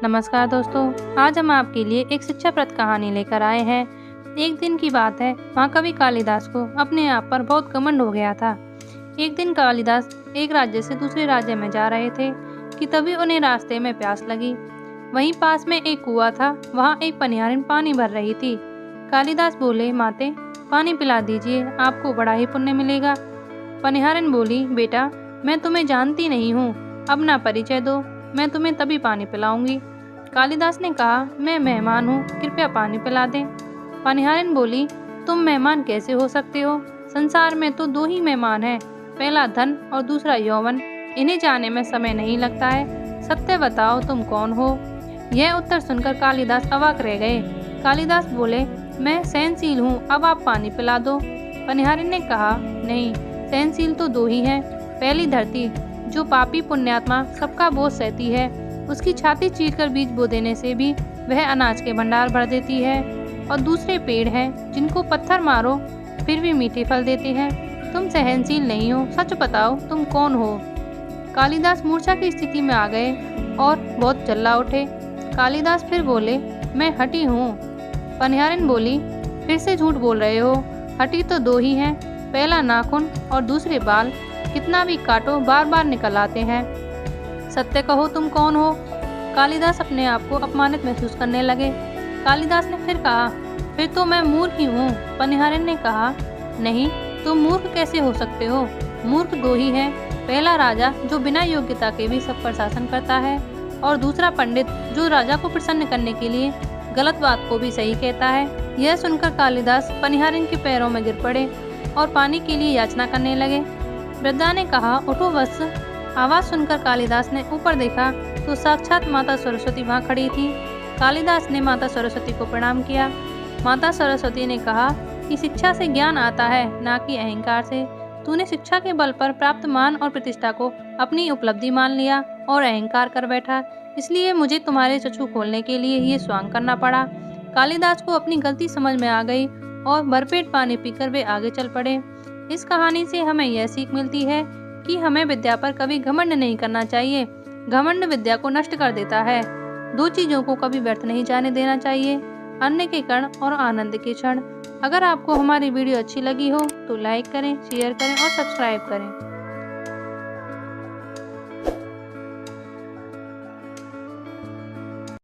नमस्कार दोस्तों, आज हम आपके लिए एक शिक्षाप्रद कहानी लेकर आए हैं। एक दिन की बात है, महाकवि कालिदास को अपने आप पर बहुत घमंड हो गया था। एक दिन कालिदास एक राज्य से दूसरे राज्य में जा रहे थे कि तभी उन्हें रास्ते में प्यास लगी। वहीं पास में एक कुआं था, वहाँ एक पनियारिन पानी भर रही थी। कालिदास बोले, माते पानी पिला दीजिए, आपको बड़ा ही पुण्य मिलेगा। पनियारिन बोली, बेटा मैं तुम्हें जानती नहीं हूँ, अब ना परिचय दो, मैं तुम्हें तभी पानी पिलाऊंगी। कालिदास ने कहा, मैं मेहमान हूँ, कृपया पानी पिला दें। पनियारिन बोली, तुम मेहमान कैसे हो सकते हो? संसार में तो दो ही मेहमान हैं, पहला धन और दूसरा यौवन। इन्हें जाने में समय नहीं लगता है। सत्य बताओ, तुम कौन हो? यह उत्तर सुनकर कालिदास अवाक रह गए। कालिदास बोले, मैं सहनशील हूँ, अब आप पानी पिला दो। पनियारिन ने कहा, नहीं, सहनशील तो दो ही हैं। पहली धरती, जो पापी पुण्यात्मा सबका बोझ सहती है, उसकी छाती चीरकर बीज बो देने से भी वह अनाज के भंडार भर देती है। और दूसरे पेड़ हैं, जिनको पत्थर मारो फिर भी मीठे फल देते हैं। तुम सहनशील नहीं हो, सच बताओ तुम कौन हो? कालिदास मूर्छा की स्थिति में आ गए और बहुत चिल्ला उठे। कालिदास फिर बोले, मैं हठी हूँ। पनियारिन बोली, फिर से झूठ बोल रहे हो, हठी तो दो ही हैं, पहला नाखून और दूसरे बाल, कितना भी काटो बार बार निकल आते हैं। सत्य कहो, तुम कौन हो? कालिदास अपने आप को अपमानित महसूस करने लगे। कालिदास ने फिर कहा, फिर तो मैं मूर्ख ही हूँ। पनियारिन ने कहा, नहीं, तुम मूर्ख कैसे हो सकते हो? मूर्ख दो ही हैं, पहला राजा जो बिना योग्यता के भी सब पर शासन करता है, और दूसरा पंडित जो राजा को प्रसन्न करने के लिए गलत बात को भी सही कहता है। यह सुनकर कालिदास पनियारिन के पैरों में गिर पड़े और पानी के लिए याचना करने लगे। वृद्धा ने कहा, उठो वत्स। आवाज सुनकर कालिदास ने ऊपर देखा तो साक्षात माता सरस्वती वहाँ खड़ी थी। कालिदास ने माता सरस्वती को प्रणाम किया। माता सरस्वती ने कहा कि शिक्षा से ज्ञान आता है, ना कि अहंकार से। तूने शिक्षा के बल पर प्राप्त मान और प्रतिष्ठा को अपनी उपलब्धि मान लिया और अहंकार कर बैठा, इसलिए मुझे तुम्हारे चक्षु खोलने के लिए ये स्वांग करना पड़ा। कालिदास को अपनी गलती समझ में आ गई और भरपेट पानी पीकर वे आगे चल पड़े। इस कहानी से हमें यह सीख मिलती है कि हमें विद्या पर कभी घमंड नहीं करना चाहिए। घमंड विद्या को नष्ट कर देता है। दो चीजों को कभी व्यर्थ नहीं जाने देना चाहिए, अन्न के कण और आनंद के क्षण। अगर आपको हमारी वीडियो अच्छी लगी हो तो लाइक करें, शेयर करें और सब्सक्राइब करें।